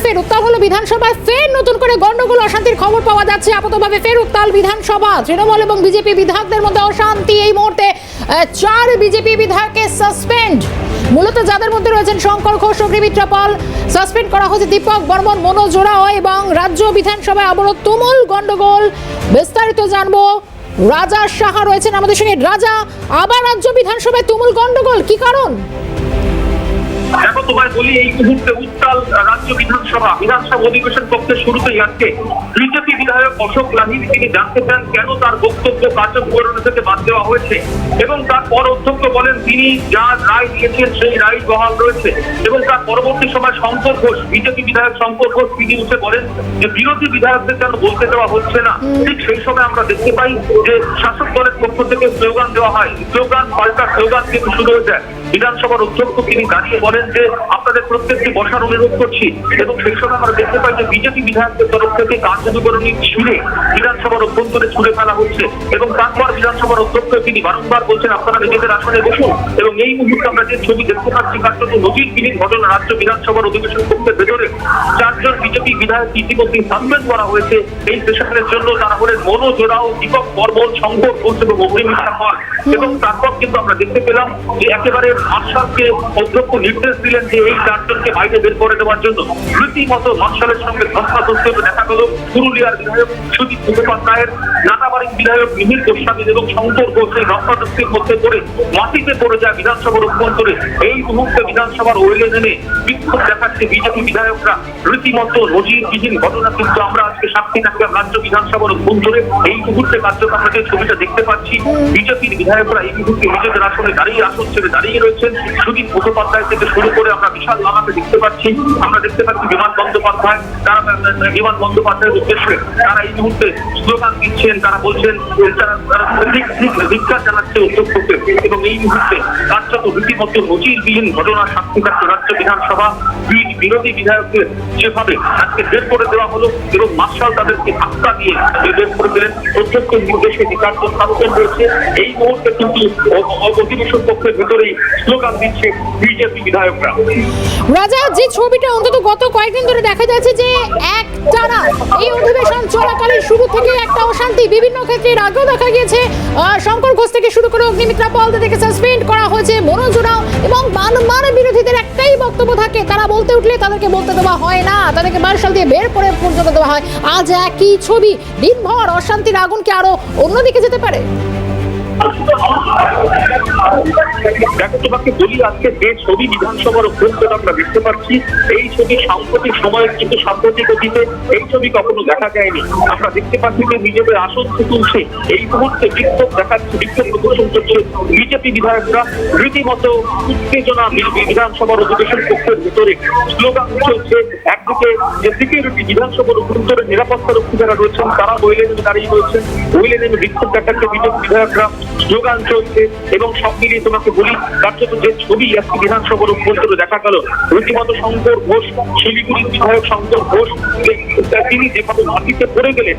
ফের উত্তাল হলো বিধানসভায়, ফের নতুন করে গন্ডগোল অশান্তির খবর পাওয়া যাচ্ছে। আপাতভাবে ফের উত্তাল বিধানসভা, তৃণমূল এবং বিজেপি বিধায়কদের মধ্যে অশান্তি। এই মুহূর্তে 4 বিজেপি বিধায়ককে সাসপেন্ড, মূলত যাদের মধ্যে রয়েছেন শঙ্কর ঘোষ, অগ্নিমিত্রা পাল। সাসপেন্ড করা হয়েছে দীপক বর্মন, মনোজ ওরাও এবং রাজ্য বিধানসভায় আবারও তুমুল গন্ডগোল। বিস্তারিত জানবো, রাজা সাহা রয়েছেন আমাদের সঙ্গে। রাজা, আবার রাজ্য বিধানসভায় তুমুল গন্ডগোল, কি কারণ? দেখো তোমায় বলি, এই মুহূর্তে উত্তাল রাজ্য বিধানসভা অধিবেশন পক্ষে শুরুতেই আজকে বিজেপি বিধায়ক অশোক লাহিড়ী তিনি জানতে চান কেন তার বক্তব্য কার্যবিবরণী থেকে বাদ দেওয়া হয়েছে, এবং তারপর অধ্যক্ষ বলেন তিনি যা রায় দিয়েছেন সেই রায় বহাল রয়েছে। এবং তার পরবর্তী সময় শঙ্কর ঘোষ, বিজেপি বিধায়ক শঙ্কর ঘোষ তিনি উঠে বলেন যে বিরোধী বিধায়কদের কেন বলতে দেওয়া হচ্ছে না। ঠিক সেই সময় আমরা দেখতে পাই যে শাসক দলের পক্ষ থেকে স্লোগান দেওয়া হয়, স্লোগান পাল্টা স্লোগান কিন্তু শুরু হয়ে যায়। বিধানসভার অধ্যক্ষ তিনি দাঁড়িয়ে বলেন যে আপনাদের প্রত্যেকটি বসার অনুরোধ করছি, এবং সেই সময় আমরা দেখতে পাই যে বিজেপি বিধায়কদের তরফ থেকে কার্যবিবরণী ছিঁড়ে বিধানসভার অভ্যন্তরে ছুড়ে ফেলা হচ্ছে। এবং তারপর বিধানসভার অধ্যক্ষ তিনি বারংবার বলছেন আপনারা নিজেদের আসনে বসুন। এবং এই মুহূর্তে আমরা যে ছবি দেখতে পাচ্ছি কার্যত নজিরবিহীন ঘটনা, রাজ্য বিধানসভার অধিবেশন কক্ষের ভেতরে 4 জন বিজেপি বিধায়ক ইতিমধ্যে সাসপেন্ড করা হয়েছে এই সেশনের জন্য। তারা হলেন মনোজ ওরাও, দীপক বর্মন, শঙ্কর ঘোষ এবং অগ্নিমিত্রা পাল। এবং তারপর কিন্তু আমরা দেখতে পেলাম যে একেবারে মার্শালকে অধ্যক্ষ নির্দেশ দিলেন যে এই 4 জনকে বাইরে বের করে দেওয়ার জন্য। রীতিমতো মার্শালের সঙ্গে ধস্তাধস্তি দেখা গেল পুরুলিয়ার বিধায়ক সুদীপ মুখোপাধ্যায়ের, নাটাবাড়ির বিধায়ক মিহির গোস্বামী এবং শঙ্কর ঘোষ এই ধস্তাধস্তির মধ্যে পড়ে মাটিতে পড়ে যায় বিধানসভার অভ্যন্তরে। এই মুহূর্তে বিধানসভার ওয়েলে নেমে বিক্ষোভ দেখাচ্ছে বিজেপি বিধায়করা। রীতিমতো নজিরবিহীন ঘটনা কিন্তু আমরা আজকে সাক্ষী থাকলাম রাজ্য বিধানসভার অভ্যন্তরে। এই মুহূর্তে কার্যত আমরা যে ছবিটা দেখতে পাচ্ছি, বিজেপির বিধায়করা এই মুহূর্তে নিজেদের আসনে দাঁড়িয়ে, আসন ছেড়ে দাঁড়িয়ে রয়েছেন। সুদীপ মুখোপাধ্যায় থেকে শুরু করে আমরা বিশাল লামাকে দেখতে পাচ্ছি। আমরা দেখতে পাচ্ছি বিমান বন্দ্যোপাধ্যায়, তারা বিমান বন্দ্যোপাধ্যায়ের উদ্দেশ্যে তারা এই মুহূর্তে স্লোগান দিচ্ছেন। তারা বলছেন ধিক্কার জানাচ্ছে অধ্যক্ষকে। এবং এই মুহূর্তে কার্যত রীতিমতো নজিরবিহীন ঘটনা সাক্ষী থাকছে রাজ্য বিধানসভা। বিরোধী বিধায়কদের যেভাবে আজকে বের করে দেওয়া হলো এবং মার্শাল তাদেরকে ধাক্কা দিয়ে বের করে দিলেন, অধ্যক্ষের নির্দেশে কার্য সাসপেন্ড হয়েছে। এই মুহূর্তে কিন্তু অধিবেশন পক্ষের ভেতরেই স্লোগান দিচ্ছে বিজেপি বিধায়করা। রাজা, যে ছবিটা অন্তত গত কয়েকদিন ধরে দেখা যাচ্ছে যে একটানা এই অধিবেশন চলাকালীন শুরু থেকে একটা অশান্তি বিভিন্ন ক্ষেত্রে আগেও দেখা গিয়েছে। শঙ্কর ঘোষ থেকে শুরু করে অগ্নিমিত্রা পাল থেকে সাসপেন্ড করা হয়েছে, মনোজ ওরাও। এবং বারবার বিরোধীদের একটাই বক্তব্য থাকে, তারা বলতে উঠলে তাদেরকে বলতে দেওয়া হয় না, তাদেরকে মার্শাল দিয়ে বের করে পর্যন্ত দেওয়া হয়। আজ একই ছবি, দিনভর অশান্তির আগুন কি আরো অন্যদিকে যেতে পারে? দেখো তোমাকে বলি, আজকে যে ছবি বিধানসভার অভ্যন্তরে আমরা দেখতে পাচ্ছি, এই ছবি সাম্প্রতিক সময়ে কিন্তু সাম্প্রতিক অতীতে এই ছবি কখনো দেখা যায়নি। আমরা দেখতে পাচ্ছি যে নিজেদের আসন থেকে উঠে এই মুহূর্তে বিক্ষোভ দেখাচ্ছে, বিক্ষোভ প্রদর্শন করছে বিজেপি বিধায়করা। রীতিমতো উত্তেজনা বিধানসভার অধিবেশন কক্ষের ভিতরে, স্লোগান চলছে। একদিকে যে সিকিউরিটি বিধানসভার অভ্যন্তরে নিরাপত্তা রক্ষী যারা রয়েছেন তারা ওয়েলে নেমে দাঁড়িয়ে রয়েছেন, ওয়েলে নেমে বিক্ষোভ দেখাচ্ছে বিজেপি বিধায়করা, স্লোগান চলছে। এবং সব মিলিয়ে তোমাকে বলি, কার্যত যে ছবি আজকে বিধানসভার অভ্যন্তরে দেখা গেল, রীতিমতো শঙ্কর ঘোষ, শিলিগুড়ির বিধায়ক শঙ্কর ঘোষ তিনি যেভাবে মাটিতে পড়ে গেলেন,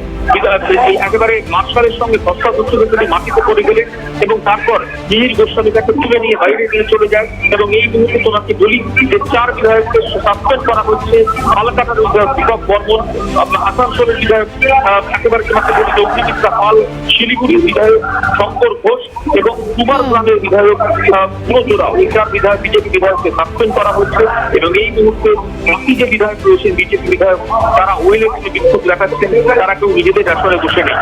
একেবারে মার্শালের সঙ্গে ধস্তাধস্তি তিনি মাটিতে পড়ে গেলেন। এবং তারপর মিহির গোস্বামী তাকে তুলে নিয়ে বাইরে নিয়ে চলে যায়। এবং এই মুহূর্তে তোমাকে বলি যে 4 বিধায়ককে সাসপেন্ড করা হচ্ছে। কালকাটার বিধায়ক দীপক বর্মন, আসানসোলের বিধায়ক একেবারে তোমাকে বলি অগ্নিমিত্রা পাল, শিলিগুড়ির বিধায়ক শঙ্কর ঘোষ এবং কুমারগ্রামের বিধায়ক মনোজ ওরাও, এই 4 বিধায়ক বিজেপি বিধায়ককে সাসপেন্ড করা হচ্ছে। এবং এই মুহূর্তে বাকি যে বিধায়ক রয়েছেন বিজেপি বিধায়ক, তারা ওয়েলে বিক্ষোভ দেখাচ্ছেন, তারা কেউ নিজেদের আসনে বসে নেই।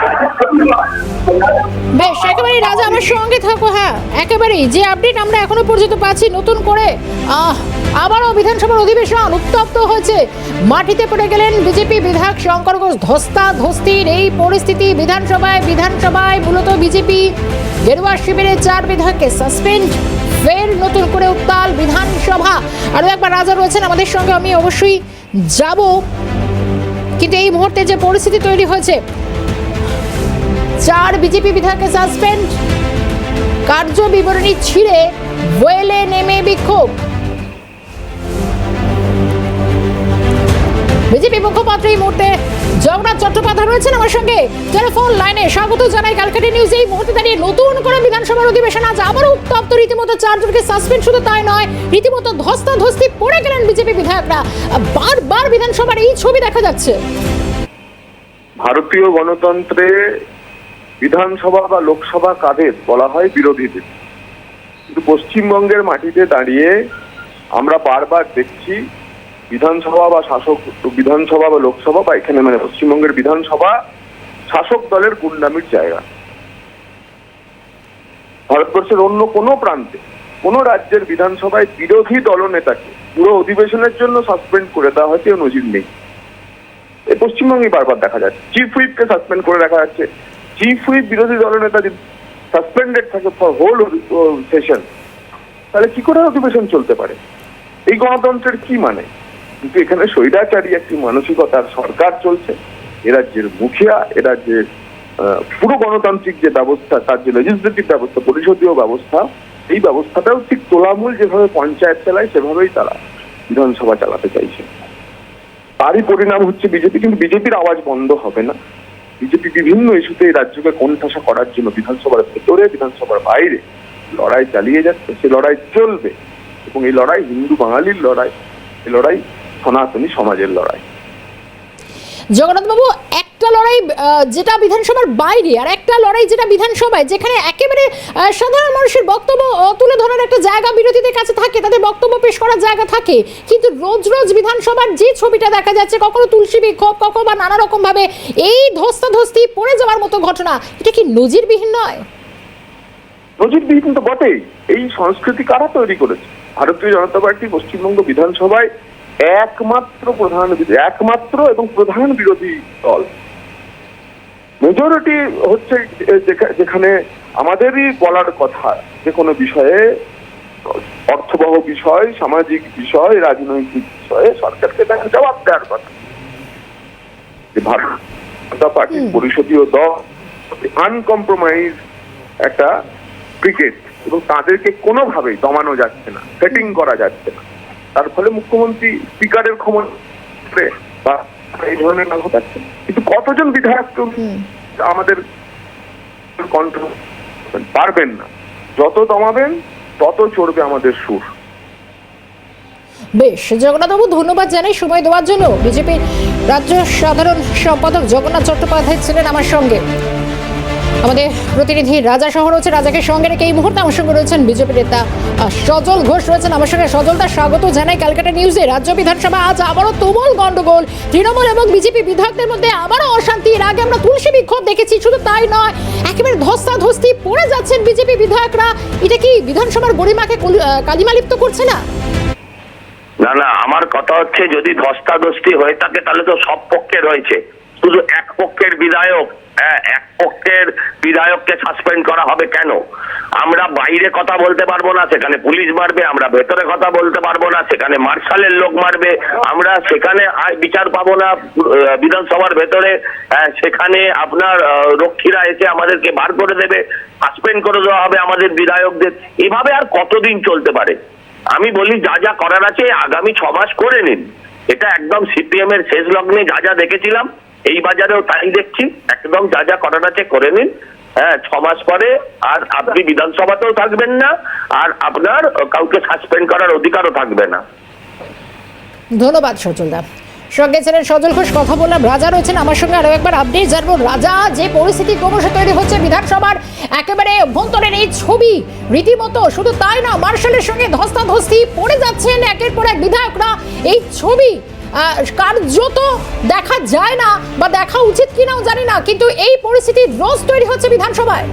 বেশ, একেবারে রাজা আমার সঙ্গে থাকো। হ্যাঁ, একেবারেই যে আপডেট আমরা এখনো পর্যন্ত পাচ্ছি, নতুন করে আবারও বিধানসভার অধিবেশন উত্তপ্ত হয়েছে। মাটিতে পড়ে গেলেন বিজেপি বিধায়ক শঙ্কর ঘোষ। ধস্তাধস্তির এই পরিস্থিতি বিধানসভায় মূলত বিজেপি গেরুয়া শিবিরের 4 বিধায়ককে সাসপেন্ড, ফের নতুন করে উত্তাল বিধানসভা। আরও একবার রাজা রয়েছেন আমাদের সঙ্গে, আমি অবশ্যই যাব। কিন্তু এই মুহূর্তে যে পরিস্থিতি তৈরি হয়েছে, 4 বিজেপি বিধায়ককে সাসপেন্ড, কার্য বিবরণী ছিঁড়ে ওয়েলে নেমে বিক্ষোভ। বিজেপি মুখপাত্র এই মুহূর্তে জগন্নাথ চট্টোপাধ্যায় রয়েছেন আমার সঙ্গে টেলিফোন লাইনে। স্বাগত জানাই ক্যালকাটা নিউজ। এই মুহূর্তে দাঁড়িয়ে নতুন করে বিধানসভার অধিবেশন আজ আবারও উত্তপ্ত, রীতিমতো 4 জনকে সাসপেন্ড, শুধু তাই নয় রীতিমতো ধস্তাধস্তি পড়ে গেলেন বিজেপি বিধায়করা। বারবার বিধানসভার এই ছবি দেখা যাচ্ছে। ভারতীয় গণতন্ত্রে বিধানসভা বা লোকসভা কাদের বলা হয়? বিরোধীদের। কিন্তু পশ্চিমবঙ্গের মাটিতে দাঁড়িয়ে আমরা বারবার দেখছি বিধানসভা বা শাসক বিধানসভা বা লোকসভা বা এখানে মানে পশ্চিমবঙ্গের বিধানসভা শাসক দলের গুন্ডামির জায়গা। ভারতবর্ষের অন্য কোনো প্রান্তে কোনো রাজ্যের বিধানসভায় বিরোধী দলনেতাকে পুরো অধিবেশনের জন্য সাসপেন্ড করে দেওয়া হয়েছে নজির নেই। এই পশ্চিমবঙ্গে বারবার দেখা যাচ্ছে। চিফ হুইপকে সাসপেন্ড করে রাখা যাচ্ছে। চিফ হুইপ বিরোধী দলনেতা যদি সাসপেন্ডেড থাকে ফর হোল সেশন, তাহলে কি করে অধিবেশন চলতে পারে? এই গণতন্ত্রের কি মানে? কিন্তু এখানে স্বৈরাচারী একটি মানসিকতার সরকার চলছে। এ রাজ্যের মুখিয়া, এ রাজ্যের পুরো গণতান্ত্রিক যে ব্যবস্থা, তার যে লেজিসলেটিভ ব্যবস্থা, পরিষদীয় ব্যবস্থা, এই ব্যবস্থাটাও ঠিক তোলামূল যেভাবে পঞ্চায়েত চালায় সেভাবেই তারা বিধানসভা চালাতে চাইছে। তারই পরিণাম হচ্ছে বিজেপি। কিন্তু বিজেপির আওয়াজ বন্ধ হবে না। বিজেপি বিভিন্ন ইস্যুতে এই রাজ্যকে কোণঠাসা করার জন্য বিধানসভার ভেতরে, বিধানসভার বাইরে লড়াই চালিয়ে যাচ্ছে। সে লড়াই চলবে এবং এই লড়াই হিন্দু বাঙালির লড়াই, এই লড়াই সনাতনী সমাজের লড়াই। জগন্নাথ বাবু, একটা লড়াই যেটা বিধানসভার বাইরে, আর একটা লড়াই যেটা বিধানসভায়, যেখানে একেবারে সাধারণ মানুষের বক্তব্য তুলে ধরার একটা জায়গা বিরোধীদের কাছে থাকে, তাদের বক্তব্য পেশ করার জায়গা থাকে। কিন্তু রোজ রোজ বিধানসভার যে ছবিটা দেখা যাচ্ছে, কখনো তুলসী বিক্ষোভ, কখনো বা নানা রকম ভাবে এই ধস্তাধস্তি পড়ে যাওয়ার মতো ঘটনা, এটা কি নজিরবিহীন নয়? নজিরবিহীন তো বটেই। এই সংস্কৃতি কারা তৈরি করেছে? ভারতীয় জনতা পার্টি পশ্চিমবঙ্গ বিধানসভায় একমাত্র এবং প্রধান বিরোধী দল। মেজরিটি হচ্ছে যেখানে আমাদেরই বলার কথা যে কোনো বিষয়ে, অর্থবহ বিষয়, সামাজিক বিষয়, রাজনৈতিক বিষয়ে সরকারকে তাকে জবাব দেওয়ার কথা। যে ভারতীয় জনতা পার্টির পরিষদীয় দল আনকম্প্রোমাইজ একটা ক্রিকেট, এবং তাদেরকে কোনোভাবেই দমানো যাচ্ছে না, সেটিং করা যাচ্ছে না। তার ফলে মুখ্যমন্ত্রী স্পিকারের ক্ষমতা বা এই ধরনের না ঘটাচ্ছে। কিন্তু কতজন বিধায়ক আমাদের কন্ট্রোল পারবেন না? যত দমাবেন তত চড়বে আমাদের সুর। বেশ, জগন্নাথবাবু ধন্যবাদ জানাই সময় দেওয়ার জন্য। বিজেপির রাজ্য সাধারণ সম্পাদক জগন্নাথ চট্টোপাধ্যায় ছিলেন আমার সঙ্গে। আমাদের প্রতিনিধি রাজা শহর রয়েছে, রাজাকে সঙ্গে রেখে এই মুহূর্তে আমার সঙ্গে রয়েছেন বিজেপি নেতা সজল ঘোষ রয়েছেন আমার সঙ্গে। সজলদা, স্বাগত জানাই ক্যালকাটা নিউজে। রাজ্য বিধানসভা আজ আবারও তুমুল গন্ডগোল, তৃণমূল এবং বিজেপি বিধায়কদের মধ্যে আবারও অশান্তি। এর আগে আমরা তুলসী বিক্ষোভ দেখেছি, শুধু তাই নয় একেবারে ধস্তাধস্তি পড়ে যাচ্ছেন বিজেপি বিধায়করা। এটা কি বিধানসভার গরিমাকে কালিমালিপ্ত করছে না? না, আমার কথা হচ্ছে যদি ধস্তাধস্তি হয়ে থাকে তাহলে তো সব পক্ষের হয়েছে, শুধু এক পক্ষের বিধায়ককে সাসপেন্ড করা হবে কেন? আমরা বাইরে কথা বলতে পারবো না, সেখানে পুলিশ মারবে। আমরা ভেতরে কথা বলতে পারবো না, সেখানে মার্শালের লোক মারবে। আমরা সেখানে বিচার পাবো না বিধানসভার ভেতরে, সেখানে আপনার রক্ষীরা এসে আমাদেরকে বার করে দেবে, সাসপেন্ড করে দেওয়া হবে আমাদের বিধায়কদের। এভাবে আর কতদিন চলতে পারে? আমি বলি যা যা করার আছে আগামী 6 মাস করে নিন। এটা একদম সিপিএম এর শেষ লগ্নে যা যা দেখেছিলাম, এই বাজারেও তাই দেখছি। একদম যা যা করার আছে করে নিন। 6 মাস পরে আর আপনি বিধানসভাতেও থাকবেন না, আর আপনার কাউকে সাসপেন্ড করার অধিকারও থাকবে না। ধন্যবাদ সজলদা। সঙ্গে ছিলেন সজল ঘোষ। কথা বললাম, রাজা রয়েছেন আমার সঙ্গে। আরো একবার আপডেট জানবো। রাজা, যে পরিস্থিতি ক্রমশ তৈরি হচ্ছে বিধানসভার একেবারে অভ্যন্তরের এই ছবি রীতিমতো, শুধু তাই না মার্শালের সঙ্গে ধস্তাধস্তি পড়ে যাচ্ছেন একের পর এক বিধায়করা। এই ছবি কার্যত দেখা যায় না, বা দেখা উচিত কিনাও জানি না, কিন্তু এই পরিস্থিতি রোজ তৈরি হচ্ছে বিধানসভায়।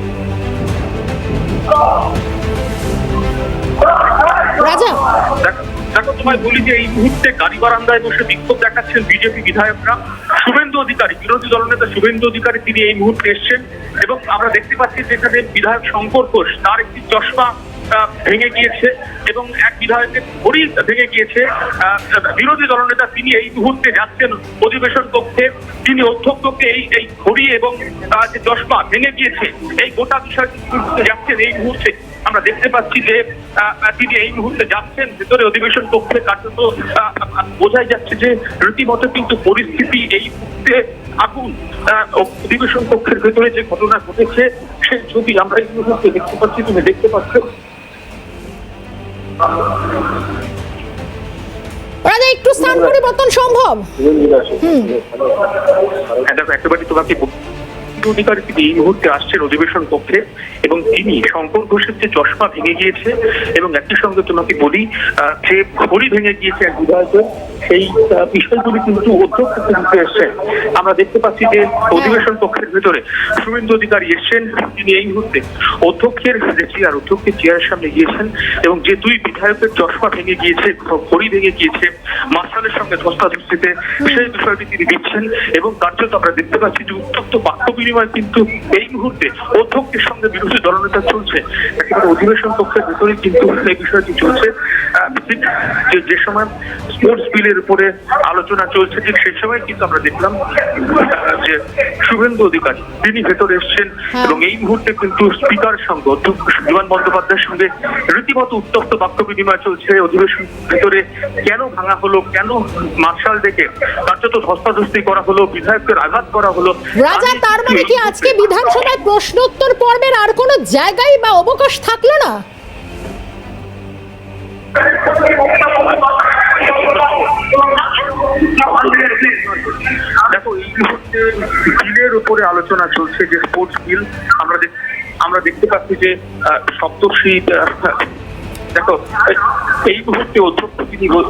রাজা, দেখো তোমায় বলি যে এই মুহূর্তে গাড়ি বারান্দায় বসে বিক্ষোভ দেখাচ্ছেন বিজেপি বিধায়করা। শুভেন্দু অধিকারী, বিরোধী দলনেতা শুভেন্দু অধিকারী, তিনি এই মুহূর্তে এসছেন এবং আমরা দেখতে পাচ্ছি যেখানে বিধায়ক শঙ্কর ঘোষ, তার একটি চশমা ভেঙে গিয়েছে এবং এক বিধায়কের ঘড়ি ভেঙে গিয়েছে। বিরোধী দলনেতা তিনি এই মুহূর্তে যাচ্ছেন অধিবেশন কক্ষে। তিনি অধ্যক্ষকে এই ঘড়ি এবং যে চশমা ভেঙে গিয়েছে এই গোটা বিষয় যাচ্ছেন এই মুহূর্তে। আমরা দেখতে পাচ্ছি যে তিনি এই মুহূর্তে যাচ্ছেন ভেতরে অধিবেশন কক্ষে, কার্যত বোঝাই যাচ্ছে যে রীতিমতো কিন্তু পরিস্থিতি এই মুহূর্তে আগুন। অধিবেশন কক্ষের ভেতরে যে ঘটনা ঘটেছে সেই ছবি আমরা এই মুহূর্তে দেখতে পাচ্ছি, তুমি দেখতে পাচ্ছ। রাজা, একটু স্থান পরিবর্তন সম্ভব? দেখো, একেবারে তোমাকে অধিকারী তিনি এই মুহূর্তে আসছেন অধিবেশন কক্ষে এবং তিনি শঙ্কর ঘোষের যে চশমা ভেঙে গিয়েছে এবং একই সঙ্গে তোমাকে বলি যে ঘড়ি ভেঙে গিয়েছে এক বিধায়কের, সেই বিষয়গুলি কিন্তু অধ্যক্ষ থেকে এসছেন। আমরা দেখতে পাচ্ছি যে অধিবেশন কক্ষের ভেতরে শুভেন্দু অধিকারী এসছেন, তিনি এই মুহূর্তে অধ্যক্ষের যে চেয়ার, অধ্যক্ষের চেয়ারের সামনে গিয়েছেন এবং যে দুই বিধায়কের চশমা ভেঙে গিয়েছে, ঘড়ি ভেঙে গিয়েছে মার্শালের সঙ্গে ধস্তাধস্তিতে, সেই বিষয়টি তিনি দিচ্ছেন এবং কার্যত আমরা দেখতে পাচ্ছি যে উত্তপ্ত বাক্য বিনিময় কিন্তু এই মুহূর্তে অধ্যক্ষের সঙ্গে বিরোধী দলনেতা চলছে। একেবারে অধিবেশন কক্ষের ভেতরে কিন্তু এই বিষয়টি চলছে। যে সময় স্পোর্টস বিলের উপরে আলোচনা চলছে, ঠিক সেই সময় কিন্তু আমরা দেখলাম যে শুভেন্দু অধিকারী তিনি ভেতরে এসছেন এবং এই মুহূর্তে কিন্তু স্পিকার সঙ্গে অধ্যক্ষ বিমান বন্দ্যোপাধ্যায়ের সঙ্গে রীতিমতো উত্তপ্ত বাক্য বিনিময় চলছে। অধিবেশন ভেতরে কেন ভাঙা হলো, কেন মার্শাল ডেকে কার্যত ধস্তাধস্তি করা হলো, বিধায়কদের আঘাত করা হলো। রাজা, তার মানে কি আজকে বিধানসভায় প্রশ্নোত্তর পর্বের আর কোনো জায়গায় বা অবকাশ থাকলো না? দেখো, এই মুহূর্তে বিলের উপরে আলোচনা চলছে, যে স্পোর্টস বিল। আমরা দেখতে পাচ্ছি যে সপ্তর্ষি, দেখো এই মুহূর্তে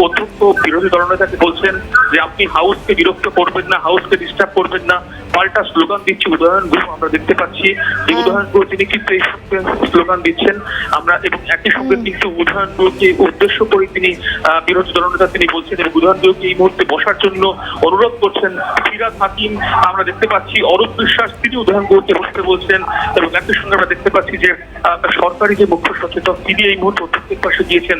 অধ্যক্ষ বিরোধী দলনেতাকে বলছেন যে আপনি হাউসকে বিরক্ত করবেন না, হাউসকে ডিস্টার্ব করবেন না, পাল্টা স্লোগান দিচ্ছে উদাহরণ গুরু। আমরা দেখতে পাচ্ছি যে উদাহরণ গুরু তিনি কিন্তু এই স্লোগান দিচ্ছেন আমরা, এবং একই সঙ্গে কিন্তু উদাহরণ গুরুকে উদ্দেশ্য করে তিনি বিরোধী দলনেতা তিনি বলছেন এবং উদাহরণ গুরুকে এই মুহূর্তে বসার জন্য অনুরোধ করছেন। ফিরাদ হাকিম, আমরা দেখতে পাচ্ছি অরূপ বিশ্বাস, তিনি উদাহরণ গুরুকে বসতে বলছেন এবং একই সঙ্গে আমরা দেখতে পাচ্ছি যে সরকারি যে মুখ্য সচেতক তিনি এই মুহূর্তে অধ্যক্ষের পাশে গিয়েছেন।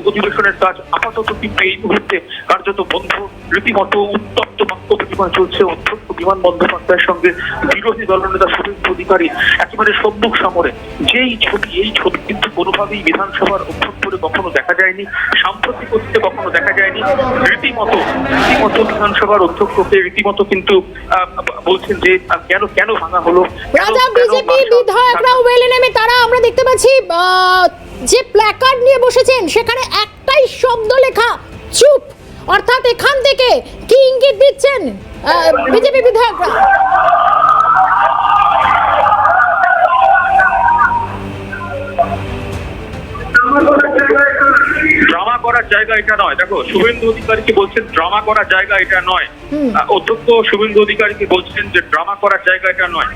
অধিবেশনের কাজ আপাতত কিন্তু এই মুহূর্তে কার্যত বন্ধ। রীতিমতো উত্তপ্ত বাক্য বিনিময় চলছে অধ্যক্ষ বিমান বন্দ্যোপাধ্যায়ের সঙ্গে বিরোধী দলনেতা শুভেন্দু অধিকারী, একেবারে সম্মুখ সমরে। এই ছবি কিন্তু কোনোভাবেই বিধানসভার অভ্যন্তরে কখনো দেখা যায়নি, সাম্প্রতিক অতীতে কখনো দেখা যায়নি। রীতিমতো বিধানসভার অধ্যক্ষকে রীতিমতো কিন্তু বলছেন যে কেন ভাঙা হলো। রাজা, বিজেপি বিধায়করা ওয়েলে নেমে তারা আমরা দেখতে পাচ্ছি যে প্ল্যাকার্ড নিয়ে বসেছেন সেখানে একটাই শব্দ লেখা, চুপ। অর্থাৎ এখান থেকে কি ইঙ্গিত দিচ্ছেন বিজেপি বিধায়করা? ড্রামা করার জায়গা এটা নয়। দেখো, শুভেন্দু অধিকারীকে বলছেন ড্রামা করার জায়গা এটা নয়। অধ্যক্ষ শুভেন্দু অধিকারীকে বলছেন যে ড্রামা করার জায়গা এটা নয়।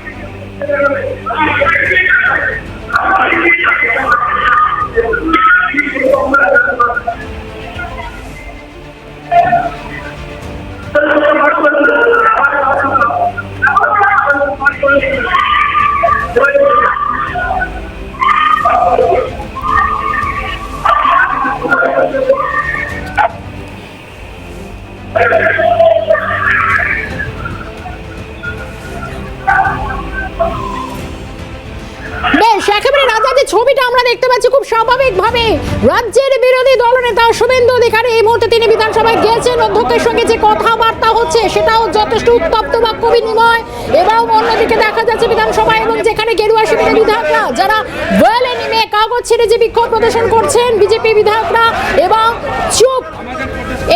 বেশ, একেবারে রাজা, যে ছবিটা আমরা দেখতে পাচ্ছি খুব স্বাভাবিকভাবে রাজ্যের বিরোধী দলনেতা শুভেন্দু অধিকারী এই মুহূর্তে তিনি বিধানসভায় গিয়েছেন, অধ্যক্ষের সঙ্গে যে কথাবার্তা হচ্ছে সেটাও যথেষ্ট উত্তপ্ত বাক্য বিনিময়। এবং অন্যদিকে দেখা যাচ্ছে বিধানসভায় এবং যেখানে গেরুয়া শিবিরের বিধায়করা যারা ওয়েলে নেমে কাগজ ছেড়ে যে বিক্ষোভ প্রদর্শন করছেন বিজেপি বিধায়করা এবং চুপ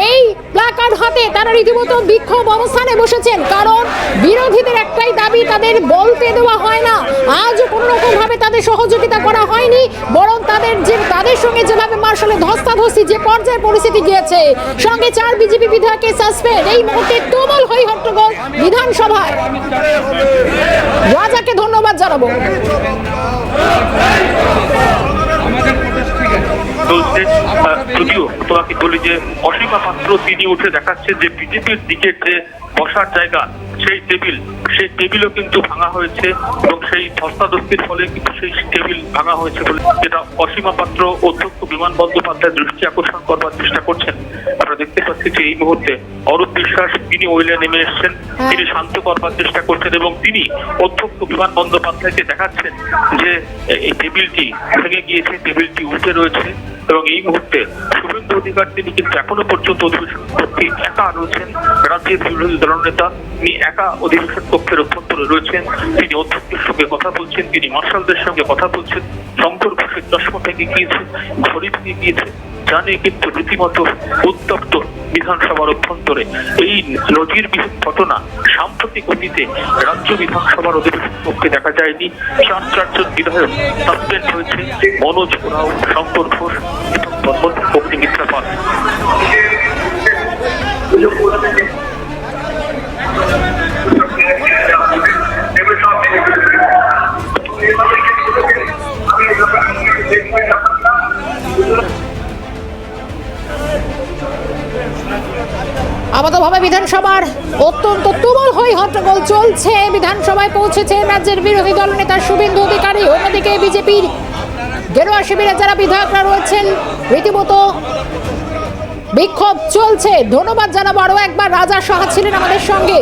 এই প্ল্যাকার্ড হাতে তারা রীতিমতো বিক্ষোভ অবস্থানে বসেছেন। কারণ বিরোধীদের একটাই দাবি, তাদের বলতে দেওয়া হয় না। আজও কোনো রকম ভাবে তাদের সহযোগিতা করা হয়নি, বরং তাদের সঙ্গে যেভাবে মার্শালে ধস্তাধস্তি যে পর্যায়ে পরিস্থিতি গিয়েছে, সঙ্গে 4 বিজেপি বিধায়কের সাসপেন্ড, এই মুহূর্তে তুমুল হই হট্টগোল বিধানসভায়। রাজাকে ধন্যবাদ জানাবো। চলছে, যদিও তোমাকে বলি যে অসীমা পাত্র তিনি উঠে দেখাচ্ছেন যে বিজেপির দিকে যে বসার জায়গা সেই টেবিলও কিন্তু ভাঙা হয়েছে এবং সেই ধস্তাধস্তির ফলে কিন্তু সেই টেবিল ভাঙা হয়েছে বলে যেটা অসীমা পাত্র অধ্যক্ষ বিমান বন্দ্যোপাধ্যায়ের দৃষ্টি আকর্ষণ করবার চেষ্টা করছেন। আমরা দেখতে পাচ্ছি যে এই মুহূর্তে অরূপ বিশ্বাস তিনি ওইলে নেমে এসছেন, তিনি শান্ত করবার চেষ্টা করছেন এবং তিনি অধ্যক্ষ বিমান বন্দ্যোপাধ্যায়কে দেখাচ্ছেন যে এই টেবিলটি ভেঙে গিয়েছে, টেবিলটি উল্টে রয়েছে এবং এই মুহূর্তে শুভেন্দু অধিকার তিনি কিন্তু এখনো পর্যন্ত অধিবেশন কক্ষে একা রয়েছেন। রাজ্যের বিরোধী দলনেতা তিনি একা অধিবেশন কক্ষের অভ্যন্তরে রয়েছেন, তিনি অধ্যক্ষের সঙ্গে কথা বলছেন, তিনি মার্শালদের সঙ্গে কথা বলছেন। শঙ্কর ঘোষের চশমা ভেঙে গিয়েছে, ঘড়ি ভেঙে গিয়েছে, জানে কিন্তু রীতিমতো উত্তপ্ত বিধানসভার অভ্যন্তরে। এই নজিরবিহীন ঘটনা সাম্প্রতিক অতীতে রাজ্য বিধানসভার অধিবেশন কক্ষে দেখা যায়নি। চারজন বিধায়ক সাসপেন্ড হয়েছে, মনোজ ওরাও, শঙ্কর ঘোষ এবং অগ্নিমিত্রা পাল। আপাতভাবে বিধানসভার অত্যন্ত তুমুল হই হট্টগোল চলছে। বিধানসভায় পৌঁছেছেন রাজ্যের বিরোধী দলনেতা শুভেন্দু অধিকারী। অন্যদিকে বিজেপির গেরুয়া শিবিরে যারা বিধায়করা রয়েছেন রীতিমতো বিক্ষোভ চলছে। ধন্যবাদ জানাবো আরো একবার, রাজা সাহা ছিলেন আমাদের সঙ্গে।